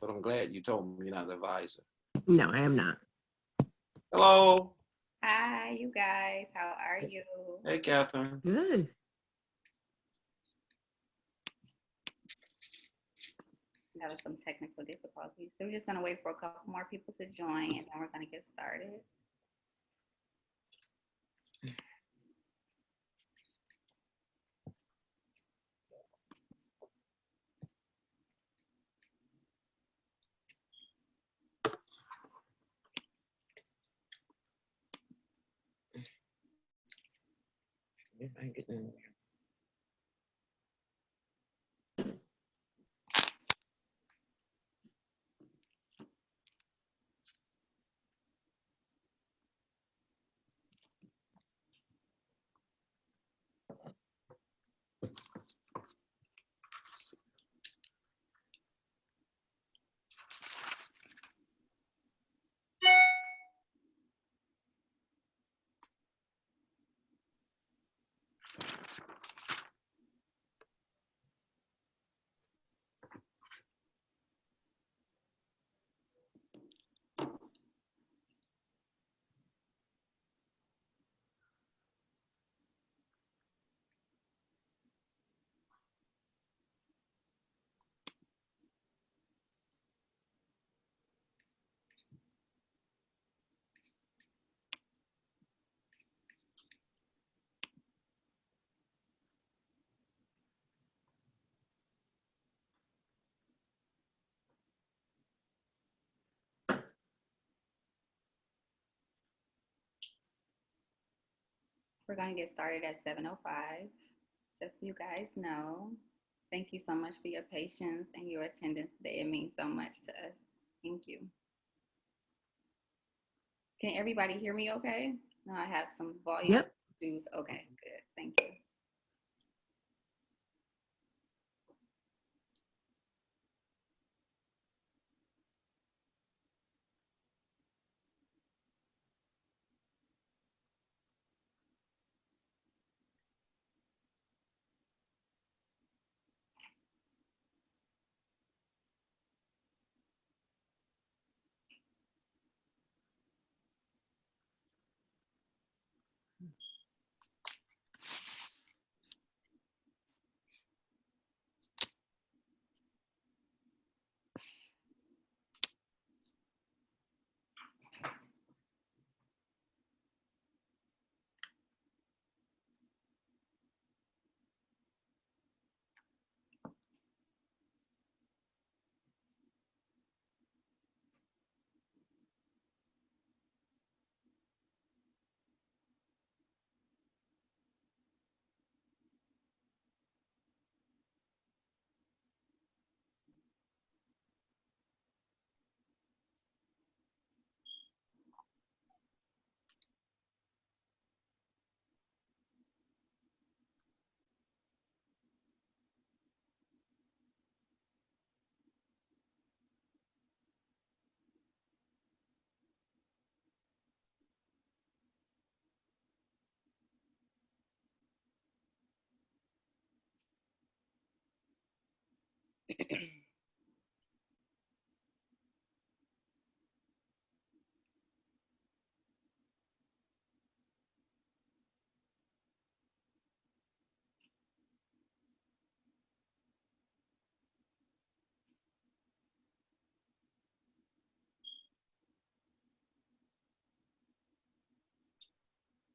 but I'm glad you told me you're not the advisor. No, I am not. Hello. Hi, you guys. How are you? Hey, Catherine. Good. Having some technical difficulties. So we're just gonna wait for a couple more people to join, and then we're gonna get started. If I get in. We're gonna get started at 7:05. Just so you guys know. Thank you so much for your patience and your attendance today. It means so much to us. Thank you. Can everybody hear me okay? No, I have some volume Yep. issues. Okay, good. Thank you.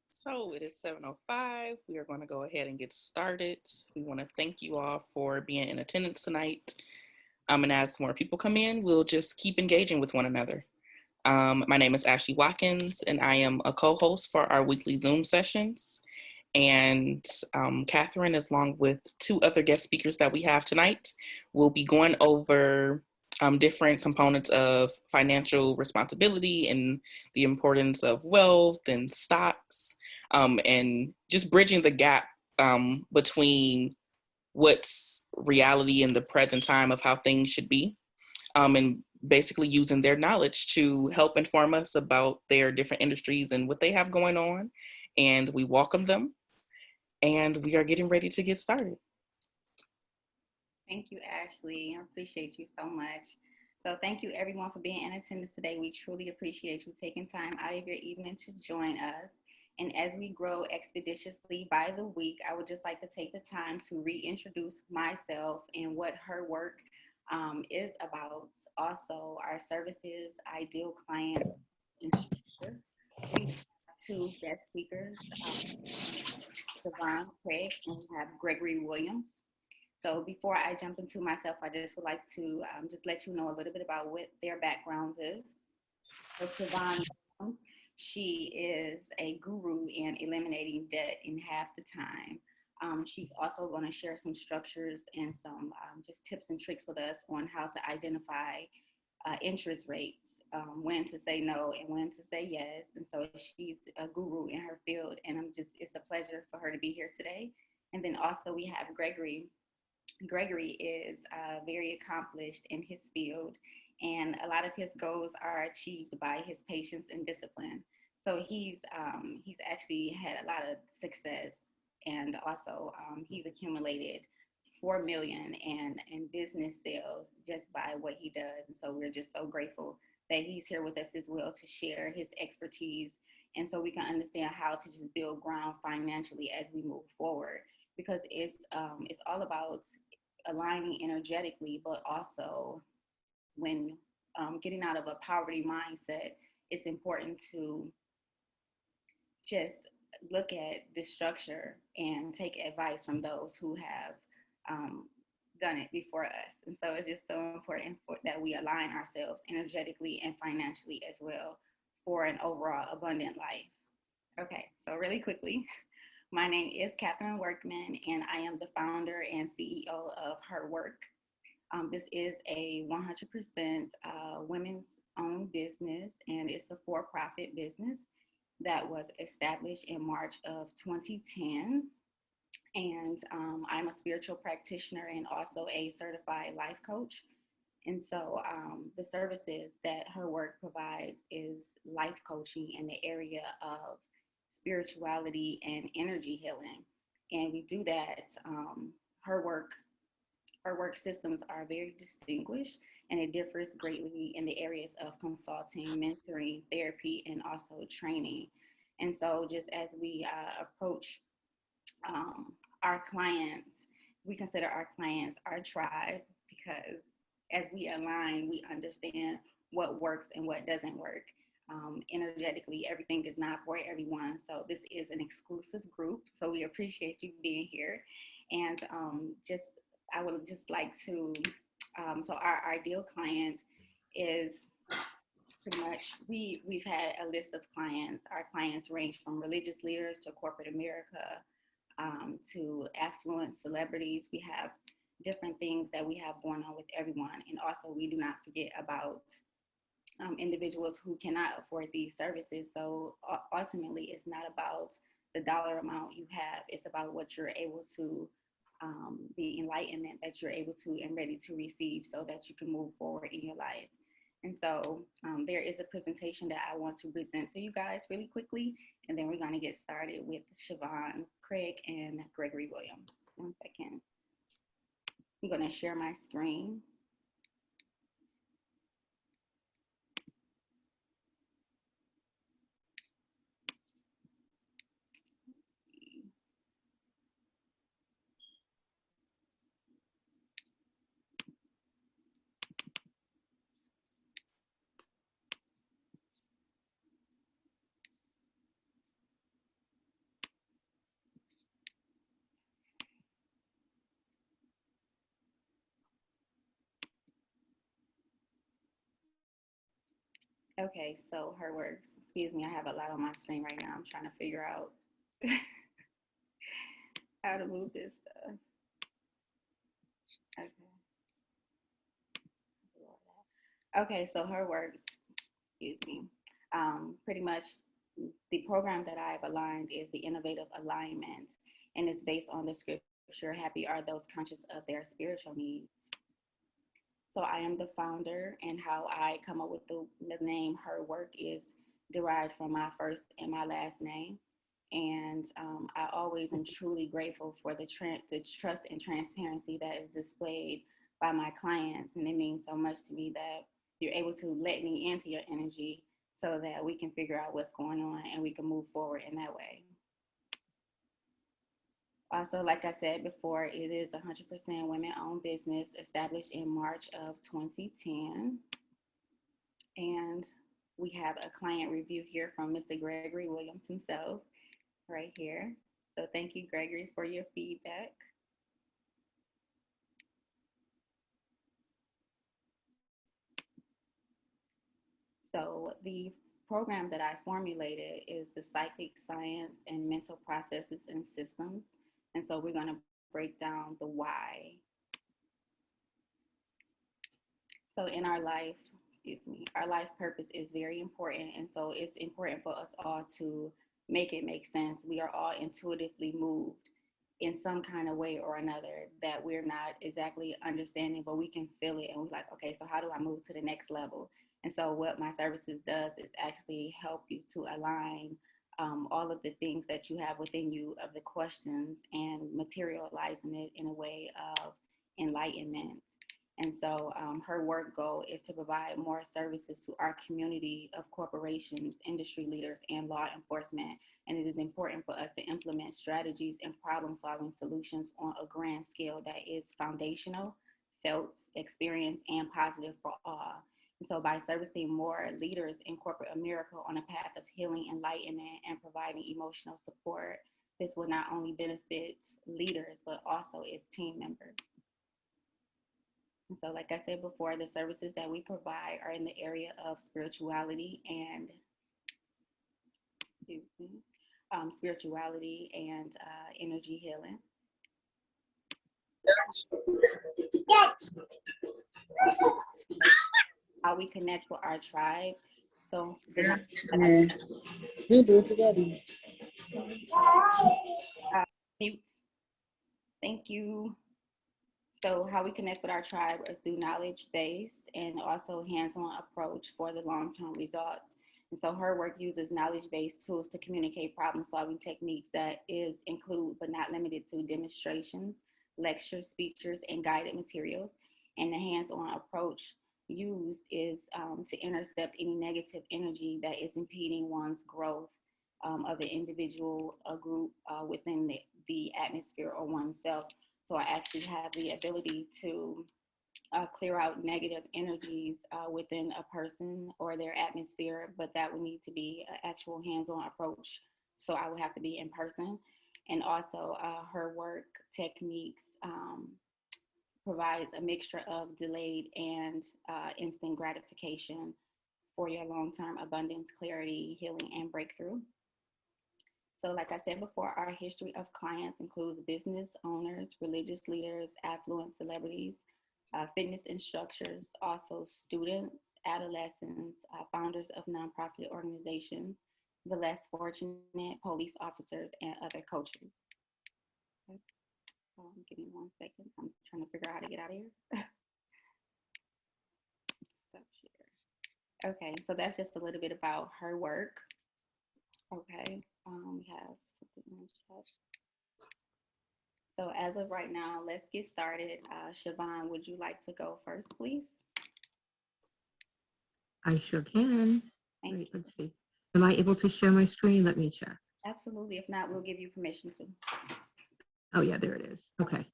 So it is 7:05. We are going to go ahead and get started. We want to thank you all for being in attendance tonight. And as more people come in, we'll just keep engaging with one another. My name is Ashley Watkins, and I am a co-host for our weekly Zoom sessions. And Katherine, along with two other guest speakers that we have tonight, will be going over different components of financial responsibility and the importance of wealth and stocks, and just bridging the gap between what's reality in the present time of how things should be, and basically using their knowledge to help inform us about their different industries and what they have going on. And we welcome them, and we are getting ready to get started. Thank you, Ashley. I appreciate you so much. So thank you everyone for being in attendance today. We truly appreciate you taking time out of your evening to join us. And as we grow expeditiously by the week, I would just like to take the time to reintroduce myself and what her work is about. Also, our services, ideal clients, instructor. We have two guest speakers, Siobhan Craig, and we have Gregory Williams. So before I jump into myself, I just would like to just let you know a little bit about what their backgrounds is. So Siobhan, she is a guru in eliminating debt in half the time. She's also going to share some structures and some just tips and tricks with us on how to identify interest rates, when to say no and when to say yes. And so she's a guru in her field, and it's a pleasure for her to be here today. And then also we have Gregory. Gregory is very accomplished in his field, and a lot of his goals are achieved by his patience and discipline. So he's actually had a lot of success, and also he's accumulated 4 million in business sales just by what he does. And so we're just so grateful that he's here with us as well to share his expertise, and so we can understand how to just build ground financially as we move forward, because it's all about aligning energetically, but also when getting out of a poverty mindset, it's important to just look at the structure and take advice from those who have done it before us. And so it's just so important that we align ourselves energetically and financially as well for an overall abundant life. Okay, so really quickly, my name is Katherine Workman, and I am the founder and CEO of Her Work. This is a 100% women's owned business, and it's a for-profit business that was established in March of 2010. And I'm a spiritual practitioner and also a certified life coach. And so the services that Her Work provides is life coaching in the area of spirituality and energy healing. And we do that. Her work Her work systems are very distinguished, and it differs greatly in the areas of consulting, mentoring, therapy, and also training. And so just as we approach our clients, we consider our clients our tribe, because as we align, we understand what works and what doesn't work. Energetically, everything is not for everyone. So this is an exclusive group. So we appreciate you being here. And I would just like to, so our ideal client is pretty much, we've had a list of clients. Our clients range from religious leaders to corporate America, to affluent celebrities. We have different things that we have going on with everyone. And also we do not forget about individuals who cannot afford these services. So ultimately, it's not about the dollar amount you have, it's about what you're able to, the enlightenment that you're able to and ready to receive so that you can move forward in your life. And so there is a presentation that I want to present to you guys really quickly, and then we're going to get started with Siobhan Craig and Gregory Williams. 1 second. I'm going to share my screen. Okay, so Her Works. Excuse me, I have a lot on my screen right now. I'm trying to figure out how to move this stuff. Okay. Okay, so Her Works, excuse me. Pretty much the program that I've aligned is the Innovative Alignment, and it's based on the scripture, happy are those conscious of their spiritual needs. So I am the founder, and how I come up with the name Her Work is derived from my first and my last name. And I always am truly grateful for the trust and transparency that is displayed by my clients. And it means so much to me that you're able to let me into your energy so that we can figure out what's going on and we can move forward in that way. Also, like I said before, it is 100% women-owned business established in March of 2010. And we have a client review here from Mr. Gregory Williams himself right here. So thank you, Gregory, for your feedback. So the program that I formulated is the psychic science and mental processes and systems. And so we're going to break down the why. So in our life, our life purpose is very important. And so it's important for us all to make it make sense. We are all intuitively moved in some kind of way or another that we're not exactly understanding, but we can feel it. And we're like, okay, so how do I move to the next level? And so what my services does is actually help you to align all of the things that you have within you of the questions and materializing it in a way of enlightenment. And so her work goal is to provide more services to our community of corporations, industry leaders, and law enforcement. And it is important for us to implement strategies and problem-solving solutions on a grand scale that is foundational, felt, experienced, and positive for all. And so by servicing more leaders in corporate America on a path of healing, enlightenment, and providing emotional support, this will not only benefit leaders, but also its team members. And so like I said before, the services that we provide are in the area of spirituality and energy healing. How we connect with our tribe. So we do it together. Mute. Thank you. So how we connect with our tribe is through knowledge-based and also hands-on approach for the long-term results. And so her work uses knowledge-based tools to communicate problem-solving techniques that include but not limited to demonstrations, lectures, speeches, and guided materials. And the hands-on approach used is to intercept any negative energy that is impeding one's growth of an individual, a group within the atmosphere or oneself. So I actually have the ability to clear out negative energies within a person or their atmosphere, but that would need to be an actual hands-on approach. So I would have to be in person. And also her work techniques provides a mixture of delayed and instant gratification for your long-term abundance, clarity, healing, and breakthrough. So like I said before, our history of clients includes business owners, religious leaders, affluent celebrities, fitness instructors, also students, adolescents, founders of nonprofit organizations, the less fortunate, police officers, and other coaches. Okay. Give me 1 second. I'm trying to figure out how to get out of here. Stop share. Okay, so that's just a little bit about her work. Okay, we have something in the chat. So as of right now, let's get started. Siobhan, would you like to go first, please? I sure can. Thank you. Let's see. Am I able to share my screen? Let me check. Absolutely. If not, we'll give you permission to. Oh yeah, there it is. Okay.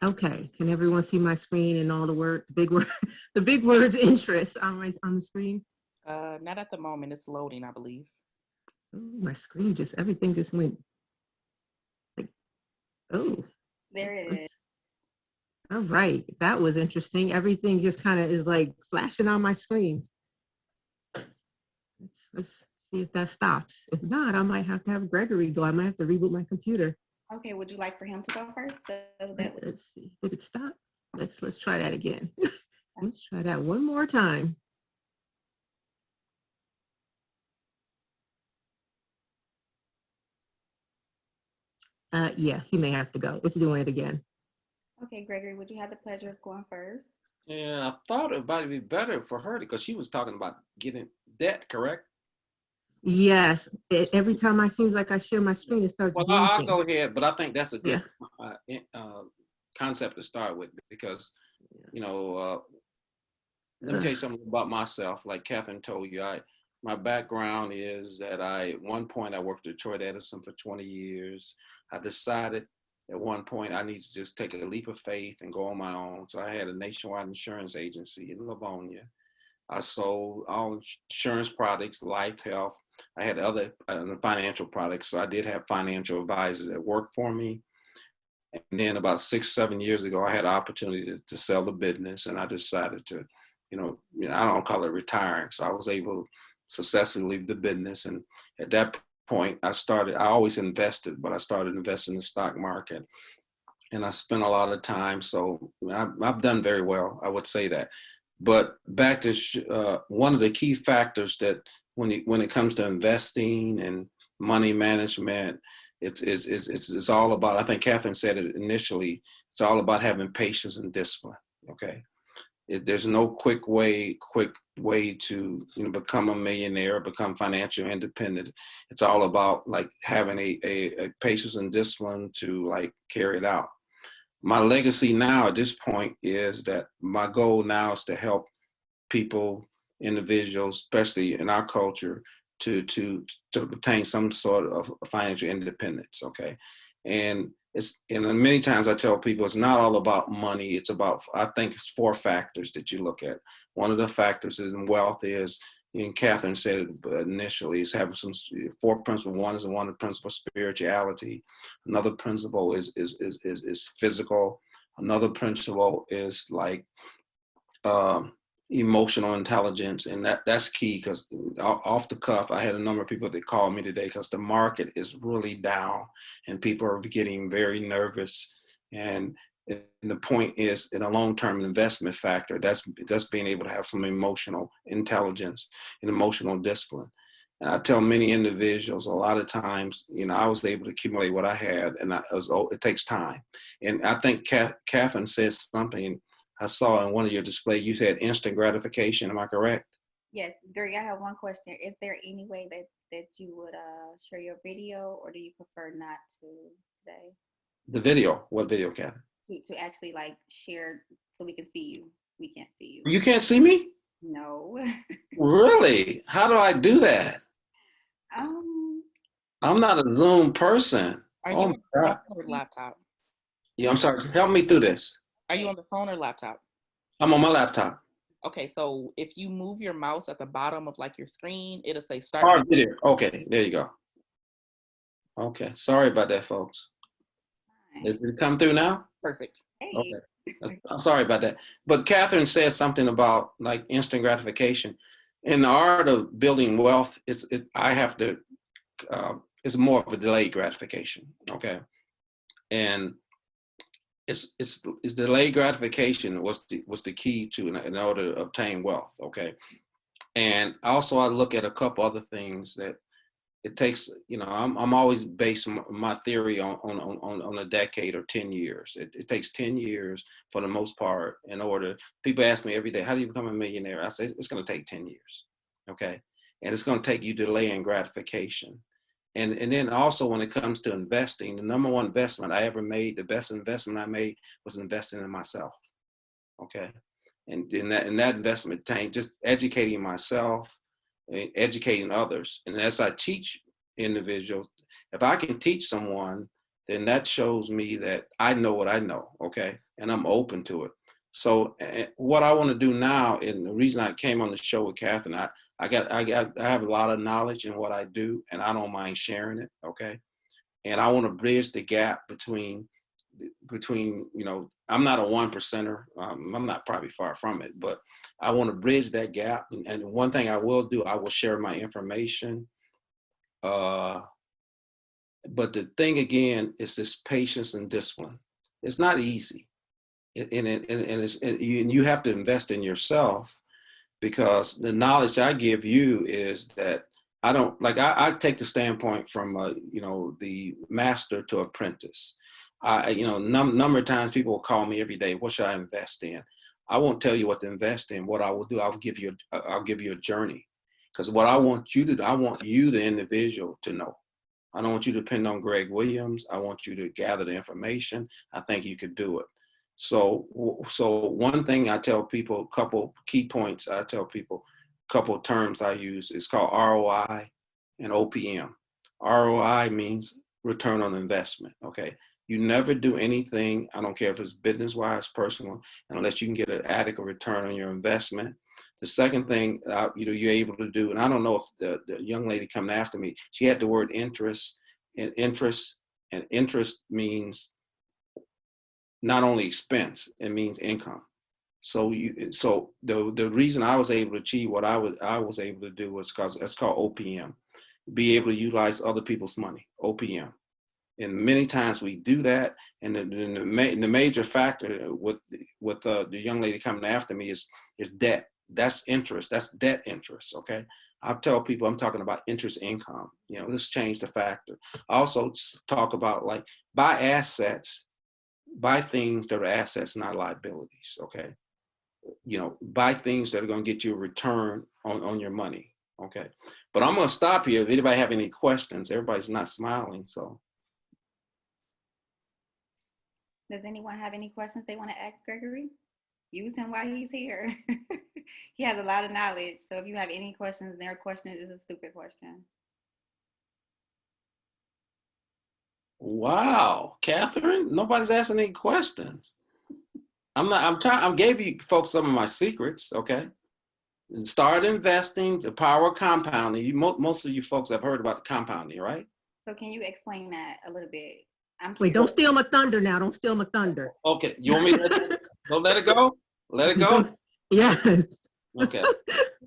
Okay, can everyone see my screen and all the the big words interest on the screen? Not at the moment. It's loading, I believe. Ooh, my screen everything just went like, oh. There it is. All right, that was interesting. Everything just kind of is like flashing on my screen. Let's see if that stops. If not, I might have to have Gregory go. I might have to reboot my computer. Okay, would you like for him to go first? Let's see. Did it stop? Let's try that again. Let's try that one more time. Yeah, he may have to go. Let's do it again. Okay, Gregory, would you have the pleasure of going first? Yeah, I thought it might be better for her because she was talking about getting debt, correct? Yes. Every time I seems like I share my screen, it starts Well, blinking. I'll go ahead, but I think that's a good concept to start with, because, you know, let me tell you something about myself. Like Catherine told you, my background is that at one point I worked at Detroit Edison for 20 years. I decided at one point I need to just take a leap of faith and go on my own. So I had a nationwide insurance agency in Livonia. I sold all insurance products, life, health. I had other financial products. So I did have financial advisors that worked for me. And then about 6, 7 years ago, I had an opportunity to sell the business, and I decided to, I don't call it retiring. So I was able to successfully leave the business. And at that point, I always invested, but I started investing in the stock market. And I spent a lot of time. So I've done very well, I would say that. But back to one of the key factors that when it comes to investing and money management, it's all about, I think Catherine said it initially, it's all about having patience and discipline, okay? There's no quick way to become a millionaire, become financially independent. It's all about like having a patience and discipline to like carry it out. My legacy now at this point is that my goal now is to help people, individuals, especially in our culture, to obtain some sort of financial independence. Okay, and many times I tell people it's not all about money. It's about, I think it's 4 factors that you look at. One of the factors in wealth is, and Catherine said it initially, is having some 4 principles. One is the principle of spirituality. Another principle is physical. Another principle is like emotional intelligence, and that's key, because off the cuff, I had a number of people that called me today because the market is really down and people are getting very nervous. And the point is, in a long-term investment factor, that's being able to have some emotional intelligence and emotional discipline. And I tell many individuals a lot of times, I was able to accumulate what I had, and it takes time. And I think Catherine says something I saw in one of your displays. You said instant gratification. Am I correct? Yes, Greg, I have one question. Is there any way that you would share your video, or do you prefer not to today? The video. What video, Catherine? To actually like share so we can see you. We can't see you. You can't see me? No. Really? How do I do that? I'm not a Zoom person. Are you Oh on my the God. phone or laptop? Yeah, I'm sorry. Help me through this. Are you on the phone or laptop? I'm on my laptop. Okay, so if you move your mouse at the bottom of like your screen, it'll say start Start video. Okay, there you go. Okay, sorry about that, folks. Did it come through now? Perfect. Hey. Okay, I'm sorry about that. But Catherine says something about like instant gratification. In the art of building wealth, it's more of a delayed gratification. Okay, and it's delayed gratification was the key to in order to obtain wealth. Okay, and also I look at a couple other things that it takes. I'm always based my theory on a decade or 10 years. It takes 10 years for the most part. In order, people ask me every day, how do you become a millionaire? I say it's going to take 10 years. Okay, and it's going to take you delaying gratification. And then also when it comes to investing, the number one investment I ever made, the best investment I made was investing in myself. Okay. And in that investment tank, just educating myself, educating others. And as I teach individuals, if I can teach someone, then that shows me that I know what I know. Okay. And I'm open to it. So what I want to do now, and the reason I came on the show with Catherine, I have a lot of knowledge in what I do, and I don't mind sharing it. Okay. And I want to bridge the gap between, I'm not a 1%er. I'm not probably far from it, but I want to bridge that gap. And one thing I will do, I will share my information. But the thing again is this patience and discipline. It's not easy. And you have to invest in yourself, because the knowledge I give you is that I take the standpoint from the master to apprentice. Number of times people will call me every day, what should I invest in? I won't tell you what to invest in. What I will do, I'll give you a journey, because what I want you to do, I want you, the individual, to know. I don't want you to depend on Greg Williams. I want you to gather the information. I think you could do it. So one thing I tell people, a couple key points I tell people, a couple terms I use, it's called ROI and OPM. ROI means return on investment, okay? You never do anything, I don't care if it's business-wise, personal, unless you can get an adequate return on your investment. The second thing, you're able to do, and I don't know if the young lady coming after me, she had the word interest, and interest means not only expense, it means income. So the reason I was able to achieve what I was able to do was because it's called OPM, be able to utilize other people's money, OPM. And many times we do that, and the major factor with the young lady coming after me is debt. That's interest. That's debt interest. Okay, I tell people I'm talking about interest income. Let's change the factor. I also talk about like buy assets, buy things that are assets, not liabilities. Okay, buy things that are going to get you a return on your money. Okay, but I'm going to stop here. If anybody have any questions, everybody's not smiling, so. Does anyone have any questions they want to ask Gregory? Use him while he's here. He has a lot of knowledge. So if you have any questions, their question is a stupid question. Wow, Catherine, nobody's asking any questions. I'm gave you folks some of my secrets, okay? Start investing, the power of compounding. Most of you folks have heard about compounding, right? So can you explain that a little bit? Wait, don't steal my thunder now. Don't steal my thunder. Okay, you want me to don't let it go? Let it go? Yes. Okay.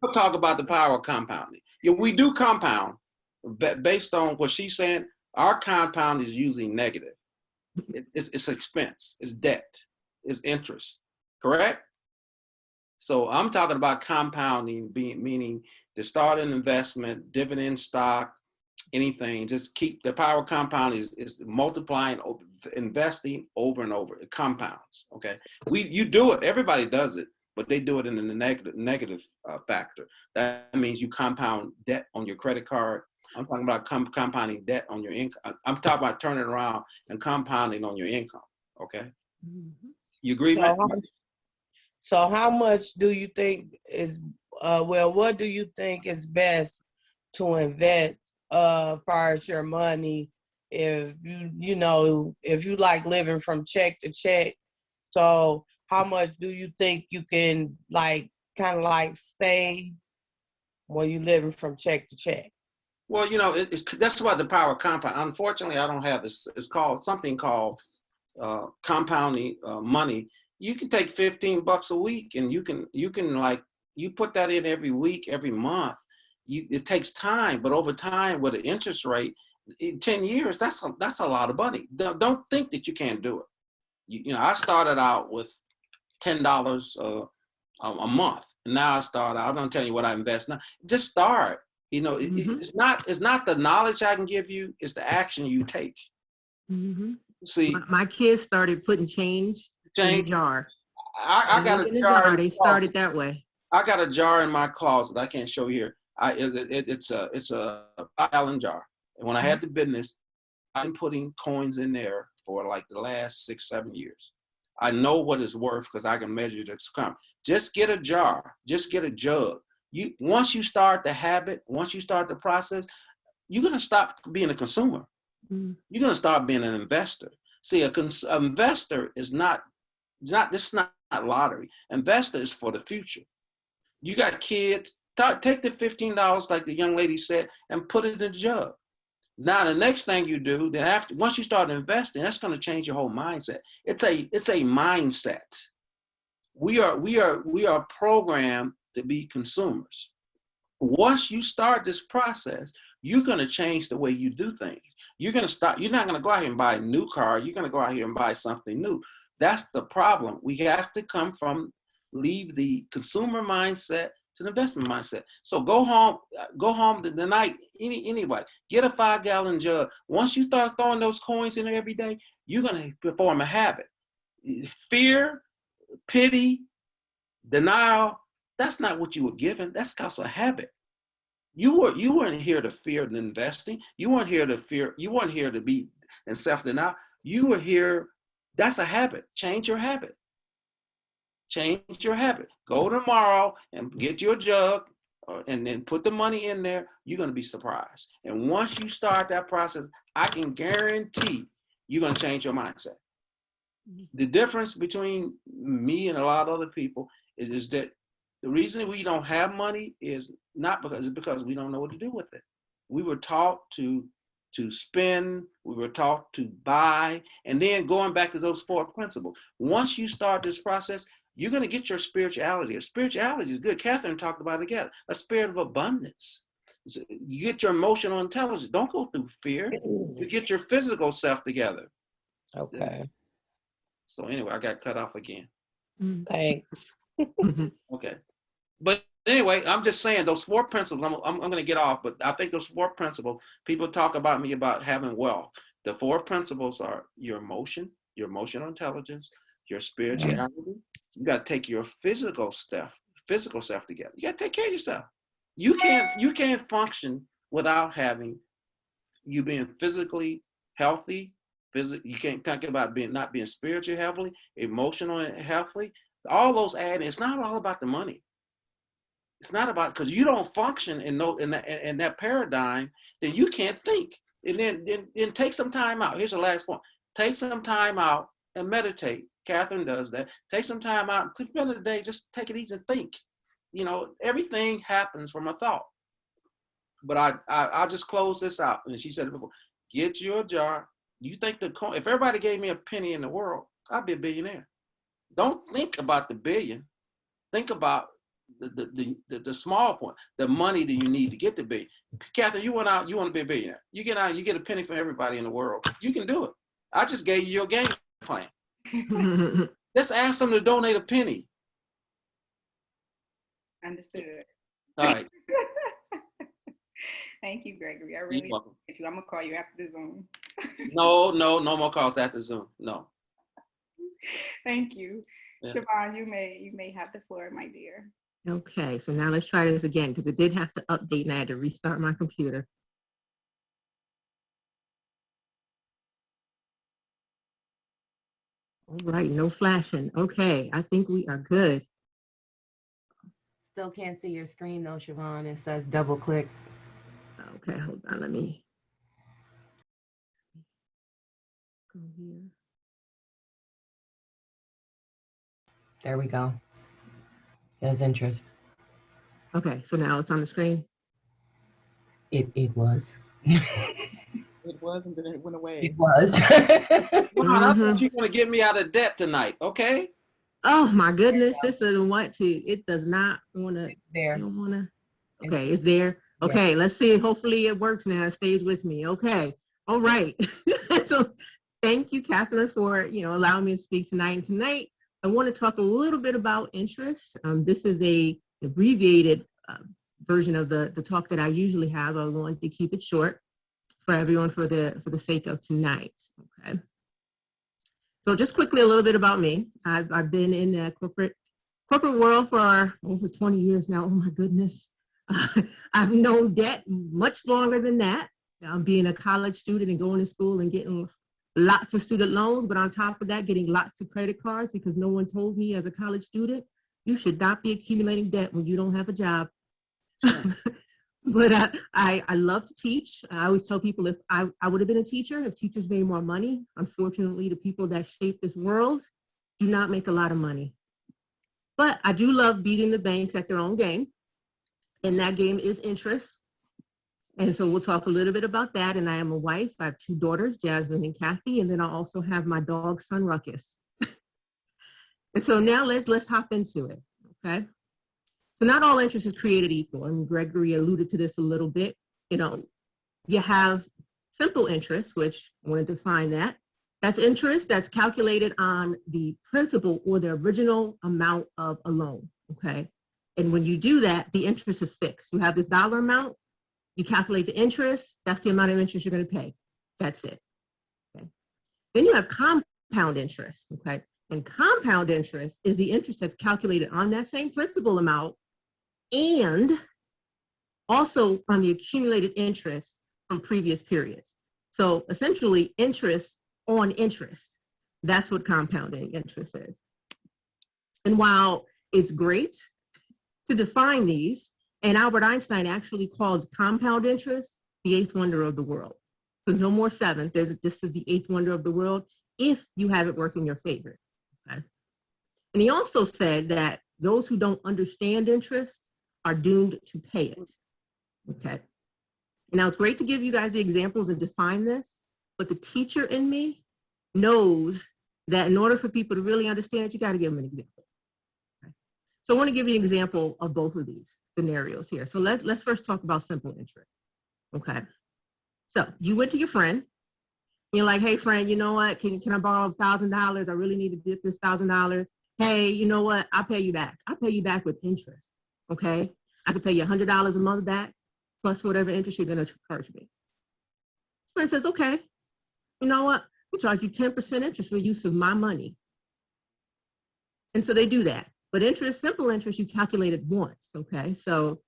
We'll talk about the power of compounding. We do compound, based on what she's saying. Our compound is usually negative. It's expense, it's debt, it's interest, correct? So I'm talking about compounding, meaning to start an investment, dividend stock, anything, just keep the power compound is multiplying, investing over and over. It compounds, okay? You do it, everybody does it, but they do it in the negative factor. That means you compound debt on your credit card. I'm talking about compounding debt on your income. I'm talking about turning around and compounding on your income, okay? Mm-hmm. You agree, Matt? So how much do you think is, what do you think is best to invest far as your money if if you like living from check to check? So how much do you think you can kind of stay when you living from check to check? Well, that's what the power compound. Unfortunately, I don't have this. It's called something called compounding money. You can take $15 a week, and you can you put that in every week, every month. It takes time, but over time, with an interest rate, in 10 years, that's a lot of money. Don't think that you can't do it. I started out with $10 a month. And now I'm going to tell you what I invest now. Just start. Mm-hmm. It's not the knowledge I can give you, it's the action you take. Mm-hmm. See, my kids started putting change in the jar. I got a jar. They started that way. I got a jar in my closet. I can't show you here. It's a 5-gallon jar. And when I had the business, I've been putting coins in there for like the last 6-7 years. I know what it's worth because I can measure the income. Just get a jar. Just get a jug. Once you start the habit, once you start the process, you're gonna stop being a consumer. Mm-hmm. You're gonna start being an investor. See, an investor is not. This is not lottery. Investor is for the future. You got kids. Take the $15, like the young lady said, and put it in the jug. Now the next thing you do, then once you start investing, that's going to change your whole mindset. It's a mindset. We are programmed to be consumers. Once you start this process, you're going to change the way you do things. You're not going to go out here and buy a new car. You're going to go out here and buy something new. That's the problem. We have to leave the consumer mindset to the investment mindset. So go home the night, anyway, get a 5-gallon jug. Once you start throwing those coins in there every day, you're going to form a habit. Fear, pity, denial, that's not what you were given. That's called a habit. You weren't here to fear investing. You weren't here to be in self-denial. You were here That's a habit. Change your habit. Change your habit. Go tomorrow and get you a jug and then put the money in there. You're going to be surprised. And once you start that process, I can guarantee you're going to change your mindset. The difference between me and a lot of other people is that the reason we don't have money is not because we don't know what to do with it. We were taught to spend, we were taught to buy, and then going back to those 4 principles. Once you start this process, you're going to get your spirituality. Spirituality is good. Katherine talked about it again. A spirit of abundance. So you get your emotional intelligence. Don't go through fear. You get your physical self together. Okay. So anyway, I got cut off again. Thanks. Okay. But anyway, I'm just saying those 4 principles, I'm going to get off, but I think those 4 principles, people talk about me about having wealth. The 4 principles are your emotional intelligence, your spirituality. You got to take your physical self together. You got to take care of yourself. You can't function without you being physically healthy. You can't think about not being spiritually healthy, emotional and healthy. All those add. It's not all about the money. It's not about, because you don't function in that paradigm, then you can't think. And then take some time out. Here's the last point. Take some time out and meditate. Katherine does that. Take some time out. At the end of the day, just take it easy and think. Everything happens from a thought. But I'll just close this out. And she said it before. Get you a jar. You think if everybody gave me a penny in the world, I'd be a billionaire. Don't think about the billion. Think about the small point, the money that you need to get the billion. Katherine, you want to be a billionaire. You get out, you get a penny from everybody in the world. You can do it. I just gave you your game plan. Just ask them to donate a penny. Understood. All right. Thank you, Gregory. I really appreciate you. I'm gonna call you after the Zoom. No more calls after Zoom. No. Thank you. Yeah. Siobhan, you may have the floor, my dear. Okay, so now let's try this again because it did have to update and I had to restart my computer. All right, no flashing. Okay, I think we are good. Still can't see your screen though, Siobhan. It says double click. Okay, hold on, let me go here. There we go. Says interest. Okay, so now it's on the screen. It was. It was, and then it went away. It was. Come on, I thought you were going to get me out of debt tonight, okay? Oh my goodness, this doesn't want to. It does not want to. There. You don't want to. Okay, it's there. Okay, let's see. Hopefully it works now. It stays with me. Okay. All right. So thank you, Katherine, for allowing me to speak tonight. And tonight, I want to talk a little bit about interest. This is a abbreviated version of the talk that I usually have. I want to keep it short for everyone for the sake of tonight. Okay. So just quickly, a little bit about me. I've been in the corporate world for over 20 years now. Oh my goodness. I've known debt much longer than that. Being a college student and going to school and getting lots of student loans, but on top of that, getting lots of credit cards because no one told me as a college student, you should not be accumulating debt when you don't have a job. But I love to teach. I always tell people if I would have been a teacher, if teachers made more money. Unfortunately, the people that shape this world do not make a lot of money. But I do love beating the banks at their own game. And that game is interest. And so we'll talk a little bit about that. And I am a wife. I have 2 daughters, Jasmine and Kathy. And then I also have my dog, son Ruckus. And so now let's hop into it, okay? So not all interest is created equal. And Gregory alluded to this a little bit. You have simple interest, which I want to define that. That's interest that's calculated on the principal or the original amount of a loan, okay? And when you do that, the interest is fixed. You have this dollar amount, you calculate the interest, that's the amount of interest you're going to pay. That's it. Okay. Then you have compound interest, okay? And compound interest is the interest that's calculated on that same principal amount and also on the accumulated interest from previous periods. So essentially interest on interest. That's what compounding interest is. And while it's great to define these, and Albert Einstein actually calls compound interest the eighth wonder of the world. So no more seventh, this is the eighth wonder of the world if you have it work in your favor. Okay? And he also said that those who don't understand interest are doomed to pay it. Okay. Now it's great to give you guys the examples and define this, but the teacher in me knows that in order for people to really understand it, you got to give them an example. Okay. So I want to give you an example of both of these scenarios here. So let's first talk about simple interest. Okay. So you went to your friend. You're like, hey friend, you know what? Can I borrow $1,000? I really need to get this $1,000. Hey, you know what? I'll pay you back. I'll pay you back with interest. Okay. I can pay you $100 a month back plus whatever interest you're going to charge me. Friend says, okay, you know what? We'll charge you 10% interest for use of my money. And so they do that. But interest, simple interest, you calculate it once. Okay. So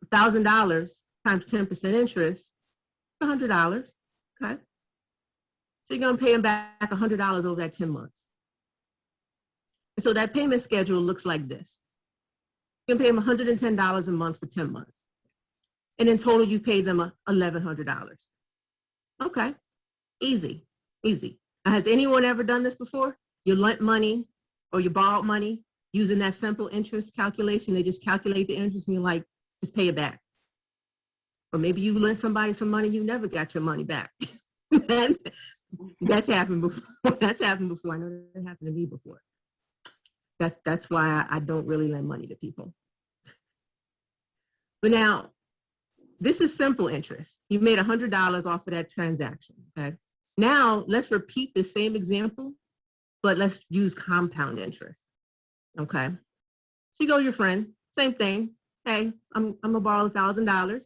$1,000 times 10% interest, $100. Okay. So you're going to pay them back $100 over that 10 months. And so that payment schedule looks like this. You're going to pay them $110 a month for 10 months. And in total, you pay them $1,100. Okay, easy, easy. Now, has anyone ever done this before? You lent money or you borrowed money using that simple interest calculation. They just calculate the interest and you're like, just pay it back. Or maybe you lent somebody some money, you never got your money back. That's happened before. That's happened before. I know that happened to me before. That's why I don't really lend money to people. But now, this is simple interest. You made $100 off of that transaction, okay? Now, let's repeat the same example, but let's use compound interest, okay? So you go to your friend, same thing. Hey, I'm gonna borrow $1,000.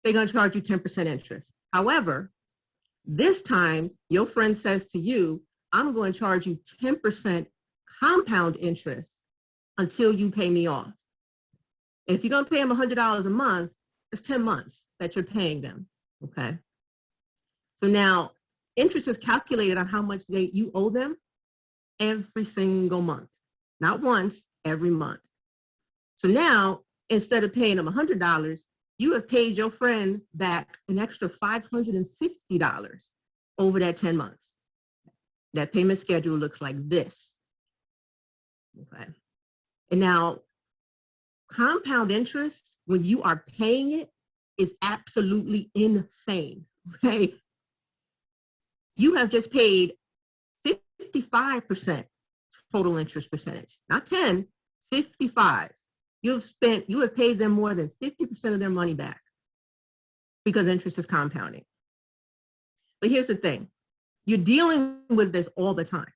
They're gonna charge you 10% interest. However, this time, your friend says to you, I'm going to charge you 10% compound interest until you pay me off. If you're going to pay them $100 a month, it's 10 months that you're paying them, okay? So now, interest is calculated on how much you owe them every single month. Not once, every month. So now, instead of paying them $100, you have paid your friend back an extra $550 over that 10 months. That payment schedule looks like this. Okay. And now, compound interest, when you are paying it, is absolutely insane. Okay. You have just paid 55% total interest percentage, not 10, 55. You have paid them more than 50% of their money back because interest is compounding. But here's the thing. You're dealing with this all the time.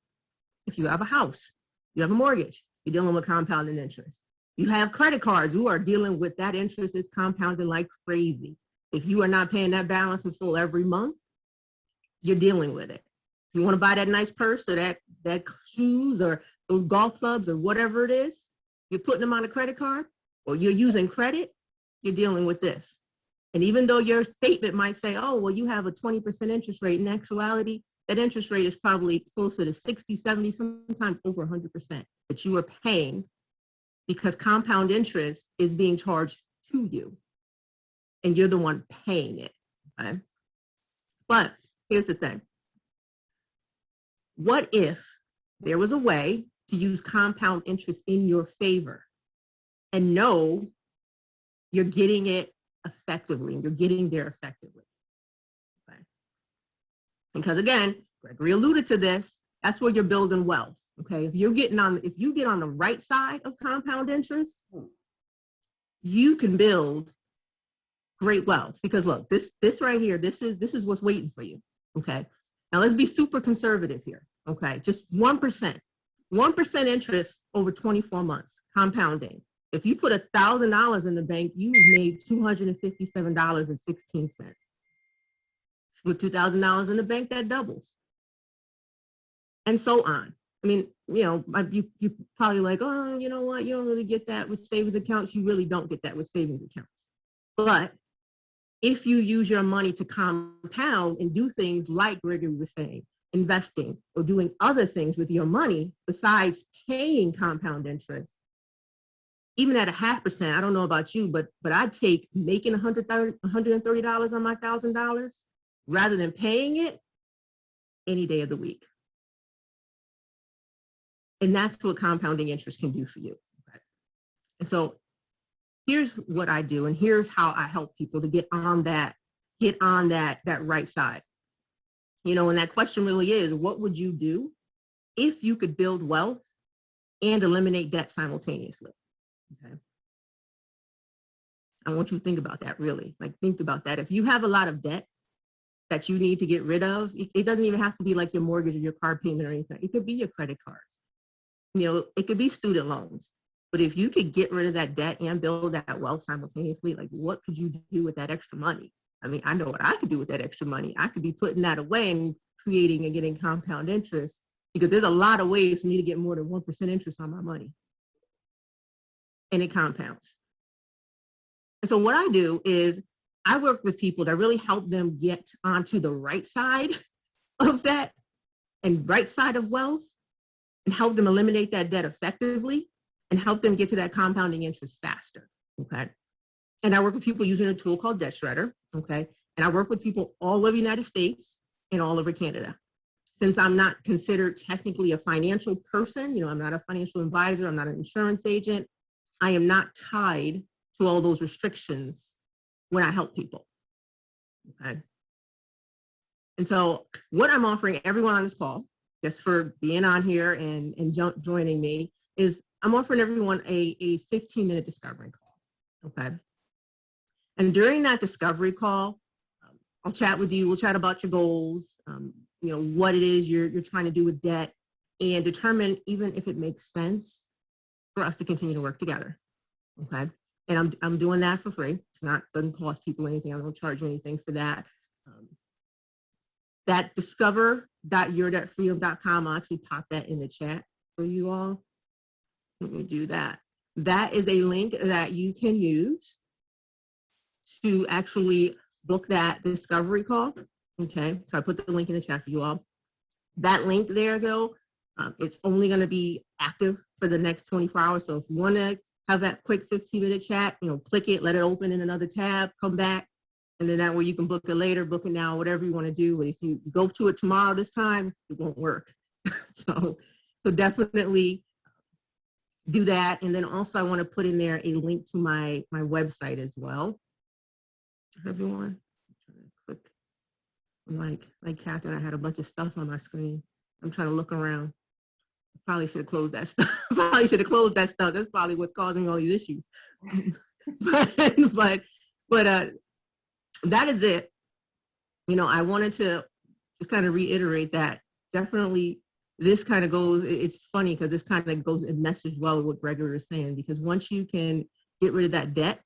If you have a house, you have a mortgage, you're dealing with compounding interest. You have credit cards, you are dealing with that interest is compounding like crazy. If you are not paying that balance in full every month, you're dealing with it. If you want to buy that nice purse or that shoes or those golf clubs or whatever it is, you're putting them on a credit card or you're using credit, you're dealing with this. And even though your statement might say, oh, well, you have a 20% interest rate, in actuality, that interest rate is probably closer to 60, 70, sometimes over 100% that you are paying because compound interest is being charged to you and you're the one paying it, okay? But here's the thing. What if there was a way to use compound interest in your favor and know you're getting it effectively and you're getting there effectively? Okay. Because again, Gregory alluded to this, that's where you're building wealth. Okay, if you get on the right side of compound interest, you can build great wealth. Because look, this right here, this is what's waiting for you. Okay, now let's be super conservative here. Okay, just 1%, 1% interest over 24 months, compounding. If you put $1,000 in the bank, you've made $257.16. With $2,000 in the bank, that doubles, and so on. I mean, you probably like, oh, you know what? You don't really get that with savings accounts. You really don't get that with savings accounts. But if you use your money to compound and do things like Gregory was saying, investing or doing other things with your money besides paying compound interest, even at a 0.5%, I don't know about you, but I'd take making $130 on my $1,000 rather than paying it any day of the week. And that's what compounding interest can do for you. Okay? And so here's what I do, and here's how I help people to get on that right side. You know, and that question really is, what would you do if you could build wealth and eliminate debt simultaneously? Okay. I want you to think about that, really. Like, think about that. If you have a lot of debt that you need to get rid of, it doesn't even have to be like your mortgage or your car payment or anything. It could be your credit cards. You know, it could be student loans. But if you could get rid of that debt and build that wealth simultaneously, like, what could you do with that extra money? I mean, I know what I could do with that extra money. I could be putting that away and creating and getting compound interest, because there's a lot of ways for me to get more than 1% interest on my money. And it compounds. And so what I do is I work with people that really help them get onto the right side of that and right side of wealth, and help them eliminate that debt effectively and help them get to that compounding interest faster. Okay. And I work with people using a tool called Debt Shredder. Okay. And I work with people all over the United States and all over Canada. Since I'm not considered technically a financial person, you know, I'm not a financial advisor, I'm not an insurance agent, I am not tied to all those restrictions when I help people. Okay. And so what I'm offering everyone on this call, just for being on here and joining me, is I'm offering everyone a 15-minute discovery call. Okay. And during that discovery call, I'll chat with you. We'll chat about your goals, you know, what it is you're trying to do with debt, and determine even if it makes sense for us to continue to work together. Okay. And I'm doing that for free. It's not, doesn't cost people anything. I don't charge you anything for that. That discover.yourdebtfreedom.com, I'll actually pop that in the chat for you all. Let me do that. That is a link that you can use to actually book that discovery call. Okay, so I put the link in the chat for you all. That link there, though, it's only going to be active for the next 24 hours. So if you want to have that quick 15-minute chat, you know, click it, let it open in another tab, come back, and then that way you can book it later, book it now, whatever you want to do. But if you go to it tomorrow this time, it won't work. So definitely do that. And then also I want to put in there a link to my website as well. Everyone, like Catherine, I had a bunch of stuff on my screen. I'm trying to look around. I probably should have closed that stuff. Probably should have closed that stuff. That's probably what's causing all these issues. but that is it. You know, I wanted to just kind of reiterate that definitely this kind of goes, it's funny because this kind of goes and meshes well with what Gregory was saying, because once you can get rid of that debt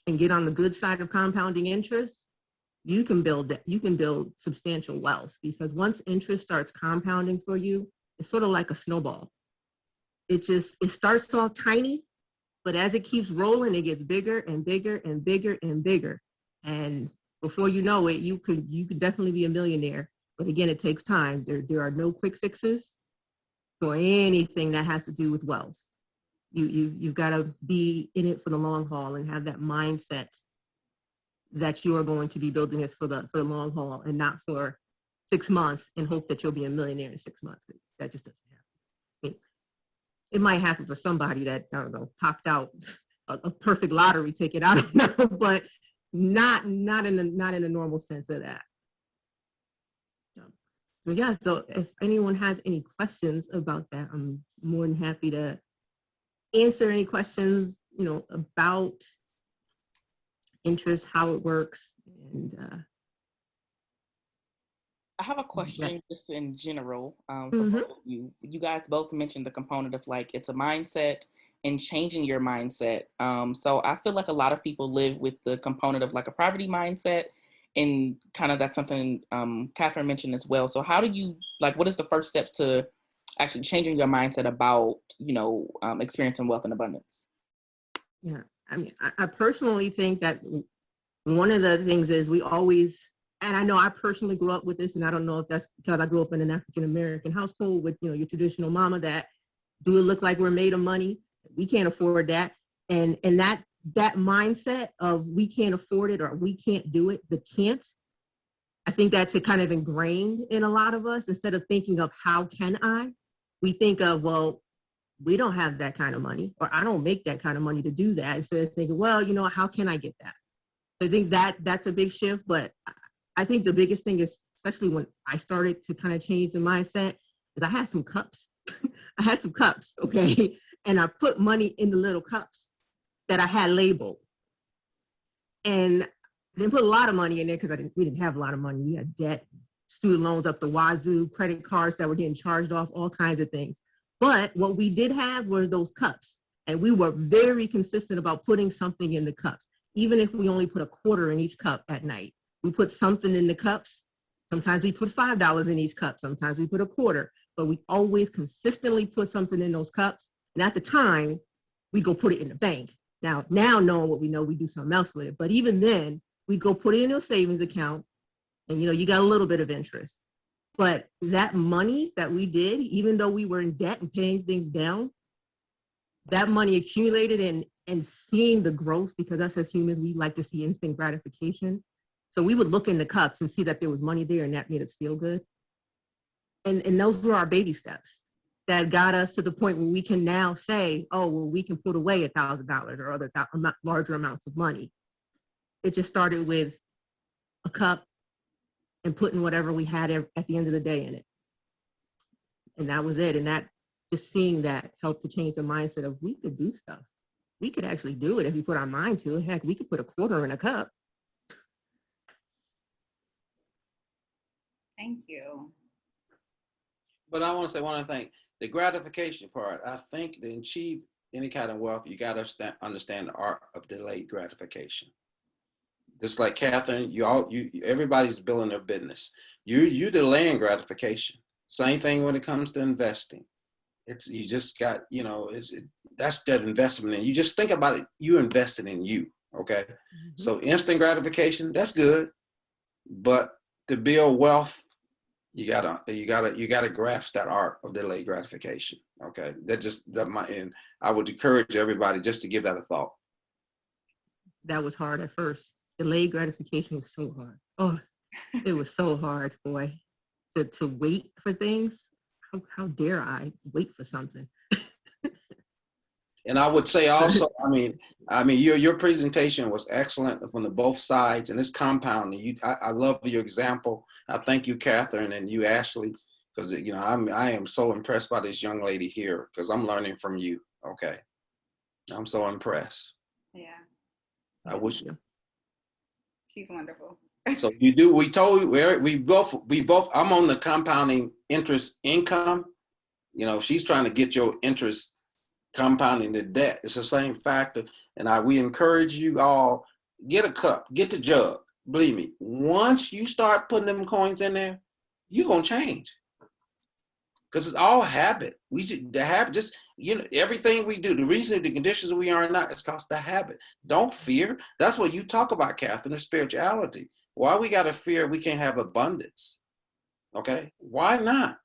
and get on the good side of compounding interest, you can build substantial wealth, because once interest starts compounding for you, it's sort of like a snowball. It starts off tiny, but as it keeps rolling, it gets bigger and bigger and bigger and bigger. And before you know it, you could definitely be a millionaire. But again, it takes time. There are no quick fixes for anything that has to do with wealth. You've got to be in it for the long haul and have that mindset that you are going to be building this for the long haul, and not for 6 months and hope that you'll be a millionaire in 6 months. That just doesn't happen. I mean, it might happen for somebody that, I don't know, popped out a perfect lottery ticket. I don't know, but not in a normal sense of that. So yeah, so if anyone has any questions about that, I'm more than happy to answer any questions, you know, about interest, how it works. And I have a question just in general for Mhm. both of you. You guys both mentioned the component of like, it's a mindset and changing your mindset. So I feel like a lot of people live with the component of like a poverty mindset, and kind of that's something Katherine mentioned as well. So how do you, like, what is the first steps to actually changing your mindset about, you know, experiencing wealth and abundance? Yeah, I mean, I personally think that one of the things is we always and I know I personally grew up with this, and I don't know if that's because I grew up in an African American household with, your traditional mama that do it look like we're made of money? We can't afford that. And that mindset of we can't afford it or we can't do it, the can't, I think that's a kind of ingrained in a lot of us. Instead of thinking of how can I, we think of, well, we don't have that kind of money, or I don't make that kind of money to do that. Instead of thinking, well, how can I get that? I think that's a big shift. But I think the biggest thing is, especially when I started to kind of change the mindset, is I had some cups. I had some cups, okay? And I put money in the little cups that I had labeled. And I didn't put a lot of money in there because we didn't have a lot of money. We had debt, student loans up the wazoo, credit cards that were getting charged off, all kinds of things. But what we did have were those cups. And we were very consistent about putting something in the cups. Even if we only put a quarter in each cup at night, we put something in the cups. Sometimes we put $5 in each cup. Sometimes we put a quarter. But we always consistently put something in those cups. And at the time, we go put it in the bank. Now knowing what we know, we do something else with it. But even then, we go put it in a savings account, and you got a little bit of interest. But that money that we did, even though we were in debt and paying things down, that money accumulated, and seeing the growth, because us as humans, we like to see instant gratification. So we would look in the cups and see that there was money there, and that made us feel good. And those were our baby steps that got us to the point where we can now say, oh, well, we can put away $1,000 or other larger amounts of money. It just started with a cup and putting whatever we had at the end of the day in it. And that was it. And that, just seeing that helped to change the mindset of, we could do stuff. We could actually do it if we put our mind to it. Heck, we could put a quarter in a cup. Thank you. But I want to say one other thing. The gratification part, I think to achieve any kind of wealth, you got to understand the art of delayed gratification. Just like Catherine, everybody's building their business. You delaying gratification. Same thing when it comes to investing. You just got, that's that investment. And you just think about it, you invested in you, okay? Mm-hmm. So instant gratification, that's good. But to build wealth, you gotta grasp that art of delayed gratification. Okay. And I would encourage everybody just to give that a thought. That was hard at first. Delayed gratification was so hard. Oh, it was so hard, boy. To wait for things. How dare I wait for something? And I would say also, your presentation was excellent from both sides, and it's compounding. I love your example. I thank you, Catherine, and you, Ashley, because I am so impressed by this young lady here, because I'm learning from you. Okay, I'm so impressed. Yeah, I wish. She's wonderful. So you do. We told you we both. I'm on the compounding interest income. She's trying to get your interest compounding the debt. It's the same factor. And we encourage you all, get a cup, get the jug. Believe me, once you start putting them coins in there, you're going to change. Because it's all habit. The habit, just, everything we do, the reason, the conditions we are not, it's because the habit. Don't fear. That's what you talk about, Catherine, the spirituality. Why we got to fear we can't have abundance? Okay? Why not?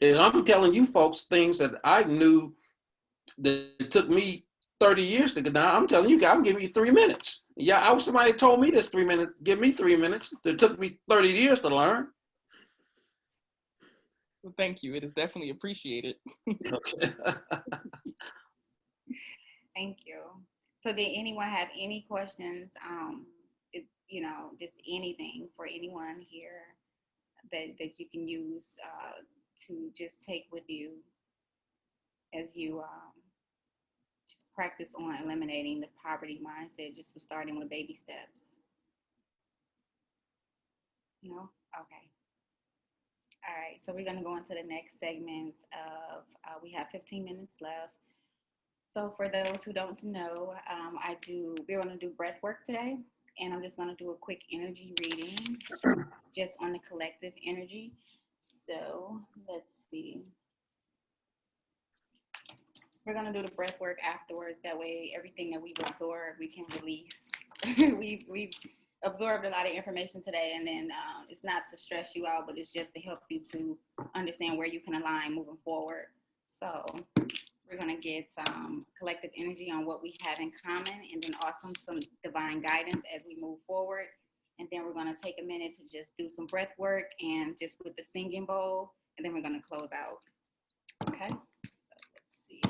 And I'm telling you folks things that I knew that it took me 30 years to get down. I'm telling you, I'm giving you 3 minutes. Yeah, somebody told me this 3 minutes, give me 3 minutes. It took me 30 years to learn. Well, thank you. It is definitely appreciated. Okay. Thank you. So did anyone have any questions? Just anything for anyone here that you can use to just take with you as you just practice on eliminating the poverty mindset, just for starting with baby steps? No? Okay. All right, so we're going to go into the next segment of, we have 15 minutes left. So for those who don't know, we're going to do breath work today, and I'm just going to do a quick energy reading just on the collective energy. So let's see. We're going to do the breath work afterwards. That way, everything that we've absorbed, we can release. we've absorbed a lot of information today, and then it's not to stress you out, but it's just to help you to understand where you can align moving forward. So we're going to get collective energy on what we have in common, and then also some divine guidance as we move forward. And then we're going to take a minute to just do some breath work and just with the singing bowl, and then we're going to close out. Okay, so let's see.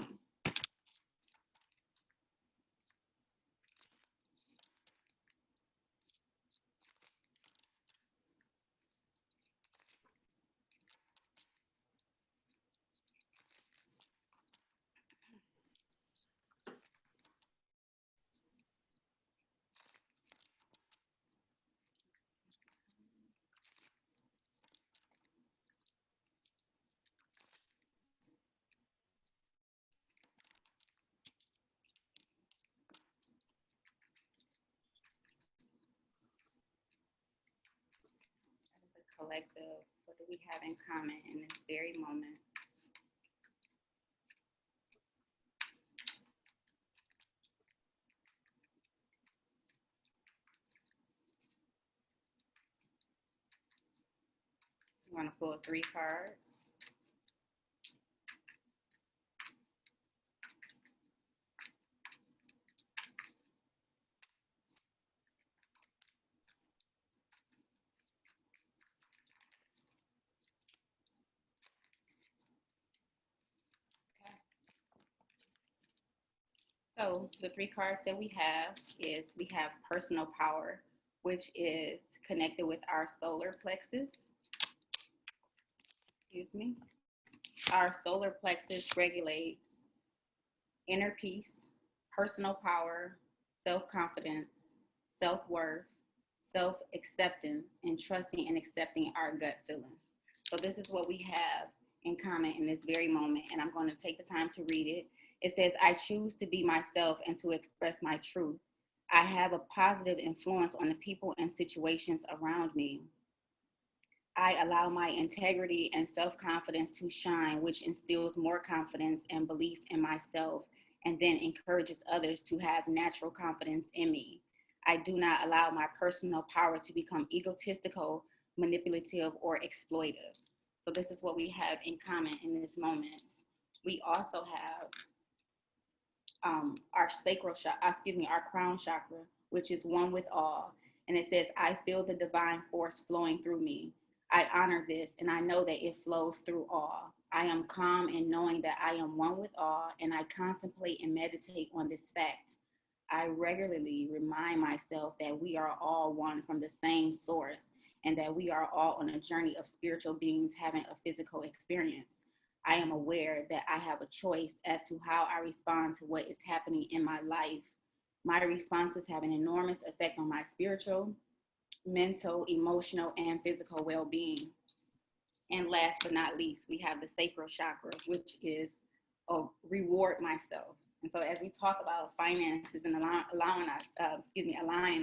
As a collective, what do we have in common in this very moment? We're going to pull 3 cards. Okay. So the 3 cards that we have is we have personal power, which is connected with our solar plexus. Excuse me. Our solar plexus regulates inner peace, personal power, self-confidence, self-worth, self-acceptance, and trusting and accepting our gut feelings. So this is what we have in common in this very moment, and I'm going to take the time to read it. It says, I choose to be myself and to express my truth. I have a positive influence on the people and situations around me. I allow my integrity and self-confidence to shine, which instills more confidence and belief in myself, and then encourages others to have natural confidence in me. I do not allow my personal power to become egotistical, manipulative, or exploitive. So this is what we have in common in this moment. We also have our sacral chakra, our crown chakra, which is one with all. And it says, I feel the divine force flowing through me. I honor this and I know that it flows through all. I am calm in knowing that I am one with all, and I contemplate and meditate on this fact. I regularly remind myself that we are all one from the same source, and that we are all on a journey of spiritual beings having a physical experience. I am aware that I have a choice as to how I respond to what is happening in my life. My responses have an enormous effect on my spiritual, mental, emotional, and physical well being. And last but not least, we have the sacral chakra, which is reward myself. And so, as we talk about finances and aligning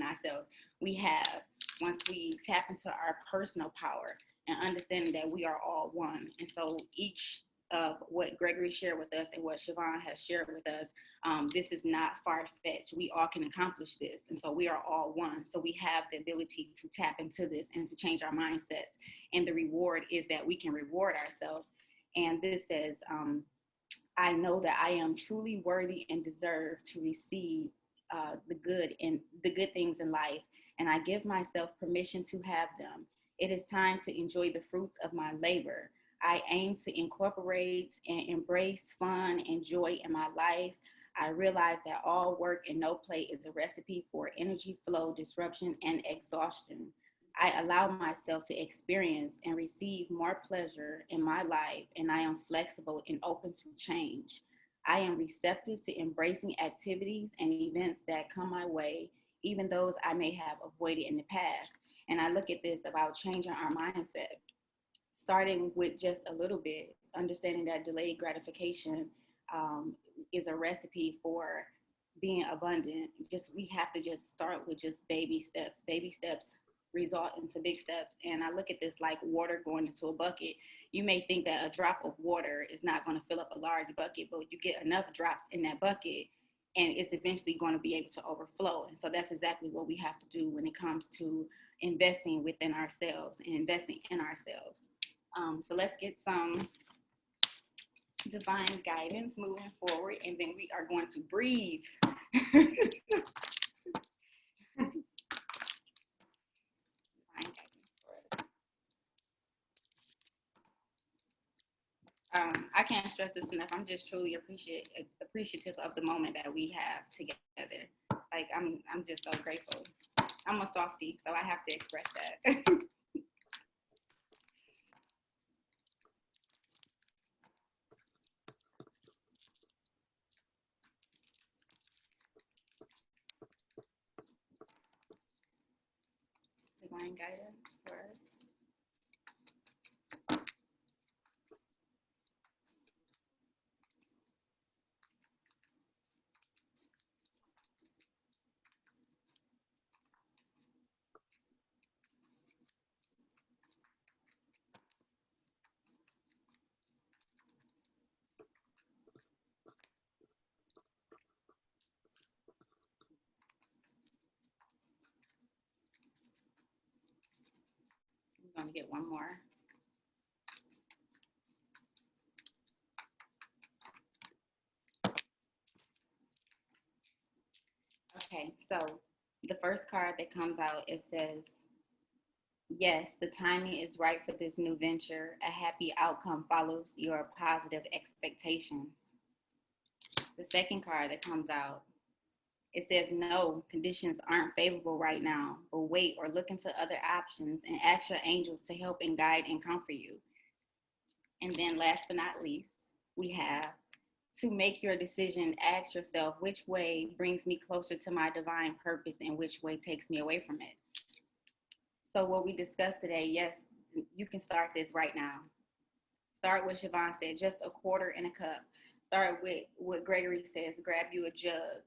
ourselves, we have, once we tap into our personal power and understanding that we are all one. And so, each of what Gregory shared with us and what Siobhan has shared with us, this is not far-fetched. We all can accomplish this. And so we are all one. So we have the ability to tap into this and to change our mindsets. And the reward is that we can reward ourselves. And this says, I know that I am truly worthy and deserve to receive the good things in life, and I give myself permission to have them. It is time to enjoy the fruits of my labor. I aim to incorporate and embrace fun and joy in my life. I realize that all work and no play is a recipe for energy flow, disruption, and exhaustion. I allow myself to experience and receive more pleasure in my life, and I am flexible and open to change. I am receptive to embracing activities and events that come my way, even those I may have avoided in the past. And I look at this about changing our mindset, starting with just a little bit, understanding that delayed gratification is a recipe for being abundant. Just we have to just start with just baby steps. Baby steps result into big steps. And I look at this like water going into a bucket. You may think that a drop of water is not going to fill up a large bucket, but you get enough drops in that bucket and it's eventually going to be able to overflow. And so that's exactly what we have to do when it comes to investing within ourselves and investing in ourselves. So let's get some divine guidance moving forward, and then we are going to breathe. I can't stress this enough. I'm just truly appreciative of the moment that we have together. Like I'm just so grateful. I'm a softie, so I have to express that. Divine guidance for us. I'm going to get one more. Okay, so the first card that comes out, it says, yes, the timing is right for this new venture. A happy outcome follows your positive expectations. The second card that comes out, it says, no, conditions aren't favorable right now, but wait or look into other options and ask your angels to help and guide and comfort you. And then last but not least, we have, to make your decision, ask yourself, which way brings me closer to my divine purpose and which way takes me away from it. So what we discussed today, yes, you can start this right now. Start what Siobhan said, just a quarter in a cup. Start with what Gregory says, grab you a jug,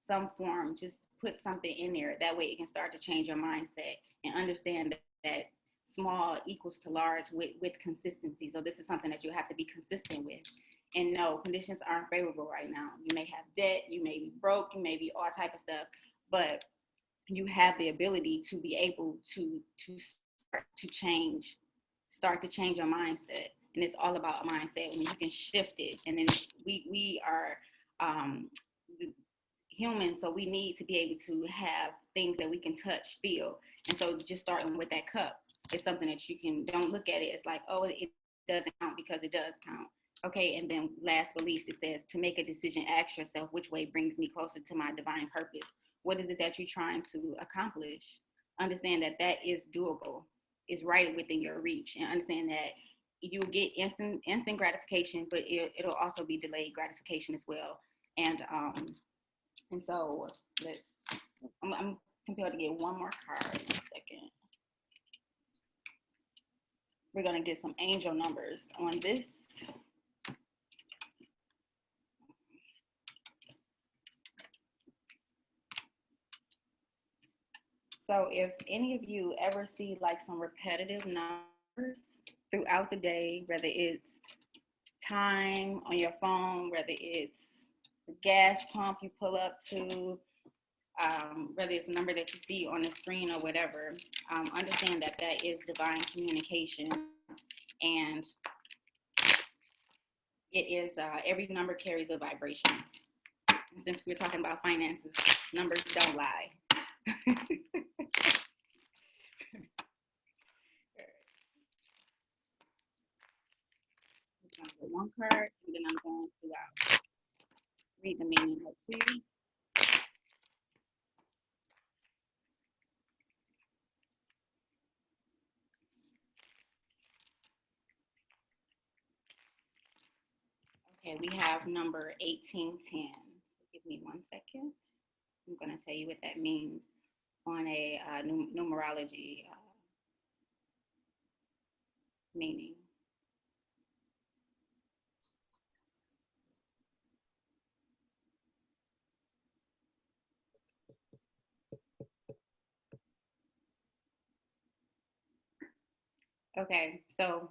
some form, just put something in there. That way it can start to change your mindset and understand that small equals to large with consistency. So this is something that you have to be consistent with. And no, conditions aren't favorable right now. You may have debt, you may be broke, you may be all type of stuff, but you have the ability to be able to start to change your mindset. And it's all about mindset. When you can shift it, and then we are human, so we need to be able to have things that we can touch, feel. And so just starting with that cup is something that you can, don't look at it as like, oh, it doesn't count, because it does count. Okay, and then last but least, it says, to make a decision, ask yourself, which way brings me closer to my divine purpose? What is it that you're trying to accomplish? Understand that that is doable. It's right within your reach, and understand that you'll get instant gratification, but it'll also be delayed gratification as well. And so I'm compelled to get one more card in a second. We're gonna get some angel numbers on this. So if any of you ever see like some repetitive numbers throughout the day, whether it's time on your phone, whether it's the gas pump you pull up to, whether it's a number that you see on the screen or whatever, understand that that is divine communication. And it is, every number carries a vibration. Since we're talking about finances, numbers don't lie. One card, and then I'm going to read the meaning of two. Okay, we have number 1810. Give me 1 second. I'm going to tell you what that means on a numerology meaning. Okay, so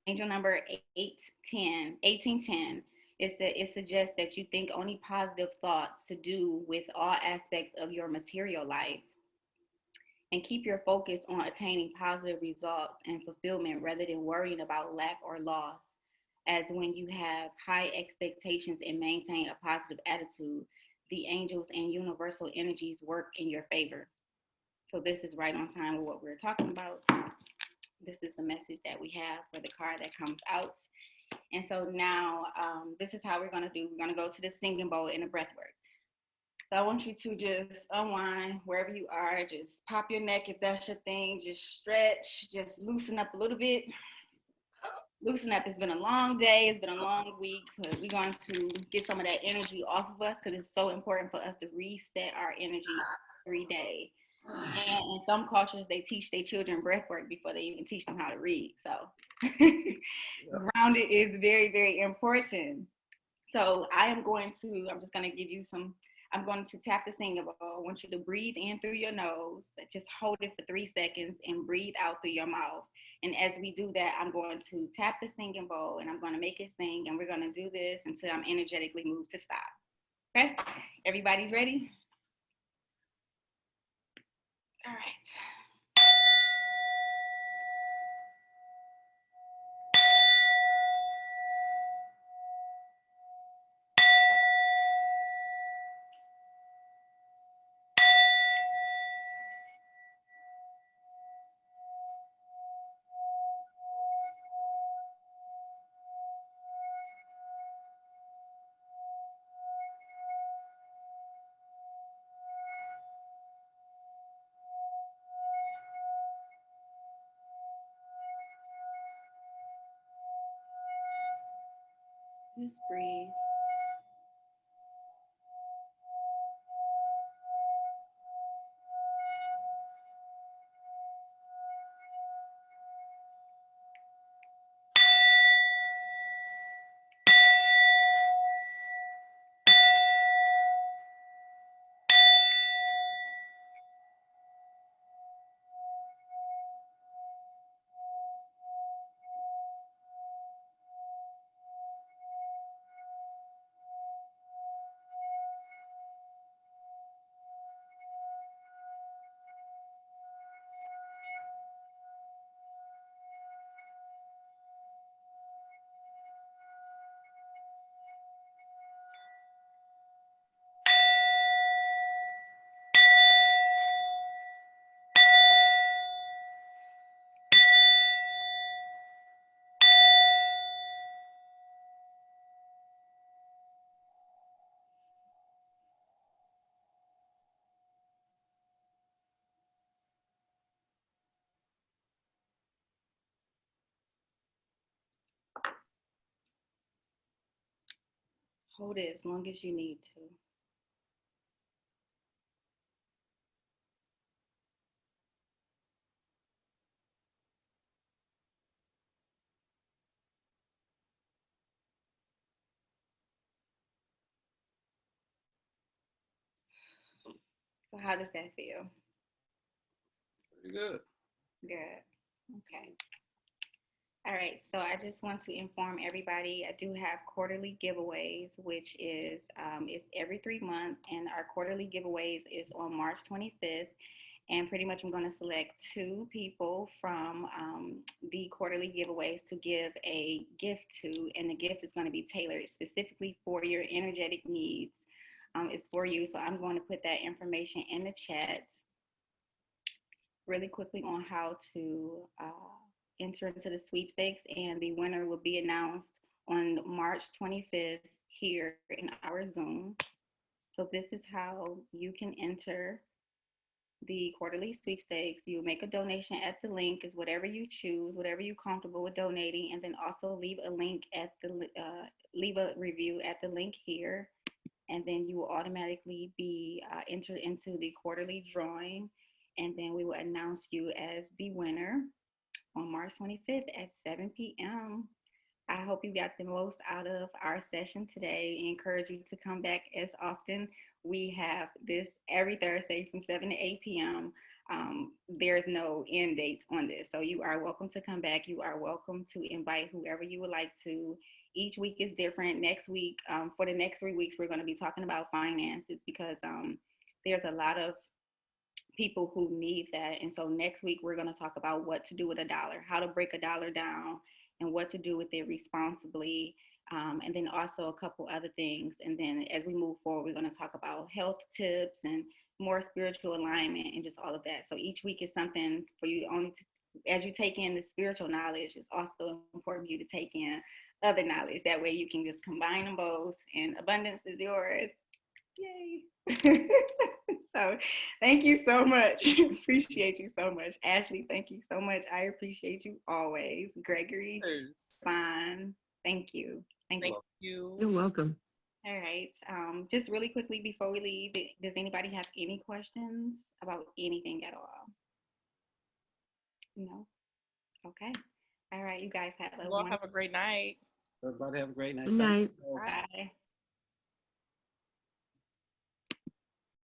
angel number 1810 It suggests that you think only positive thoughts to do with all aspects of your material life, and keep your focus on attaining positive results and fulfillment rather than worrying about lack or loss. As when you have high expectations and maintain a positive attitude, the angels and universal energies work in your favor. So, this is right on time with what we're talking about. This is the message that we have for the card that comes out. And so now, this is how we're going to do. We're going to go to the singing bowl and the breath work. So I want you to just unwind wherever you are. Just pop your neck if that's your thing. Just stretch. Just loosen up a little bit. Loosen up. It's been a long day. It's been a long week. But we're going to get some of that energy off of us because it's so important for us to reset our energy every day. And in some cultures, they teach their children breath work before they even teach them how to read. So grounded is very, very important. So I'm just going to give you I'm going to tap the singing bowl. I want you to breathe in through your nose. Just hold it for 3 seconds and breathe out through your mouth. And as we do that, I'm going to tap the singing bowl and I'm going to make it sing. And we're going to do this until I'm energetically moved to stop. Okay? Everybody's ready? All right. Just breathe. Hold it as long as you need to. So how does that feel? Pretty good. Good. Okay. All right. So I just want to inform everybody I do have quarterly giveaways, which is it's every 3 months, and our quarterly giveaways is on March 25th. And pretty much I'm going to select 2 people from the quarterly giveaways to give a gift to, and the gift is going to be tailored specifically for your energetic needs. It's for you. So I'm going to put that information in the chat really quickly on how to enter into the sweepstakes, and the winner will be announced on March 25th here in our Zoom. So this is how you can enter the quarterly sweepstakes. You make a donation at the link, is whatever you choose, whatever you're comfortable with donating, and then also leave a link at the leave a review at the link here, and then you will automatically be entered into the quarterly drawing, and then we will announce you as the winner on March 25th at 7 p.m. I hope you got the most out of our session today. I encourage you to come back as often. We have this every Thursday from 7 to 8 p.m. There's no end dates on this. So you are welcome to come back. You are welcome to invite whoever you would like to. Each week is different. Next week, for the next 3 weeks, we're going to be talking about finances because there's a lot of people who need that. And so next week, we're going to talk about what to do with a dollar, how to break a dollar down, and what to do with it responsibly. And then also a couple other things. And then as we move forward, we're going to talk about health tips and more spiritual alignment and just all of that. So each week is something for you only to, as you take in the spiritual knowledge, it's also important for you to take in other knowledge. That way you can just combine them both and abundance is yours. Yay. So thank you so much. Appreciate you so much. Ashley, thank you so much. I appreciate you always. Gregory, fine. Thank you. Thank you. Thank you. You're welcome. All right. Just really quickly before we leave, does anybody have any questions about anything at all? No? Okay. All right. You guys have a You all have a great night. Everybody have a great night. Good night. Thank you. Bye.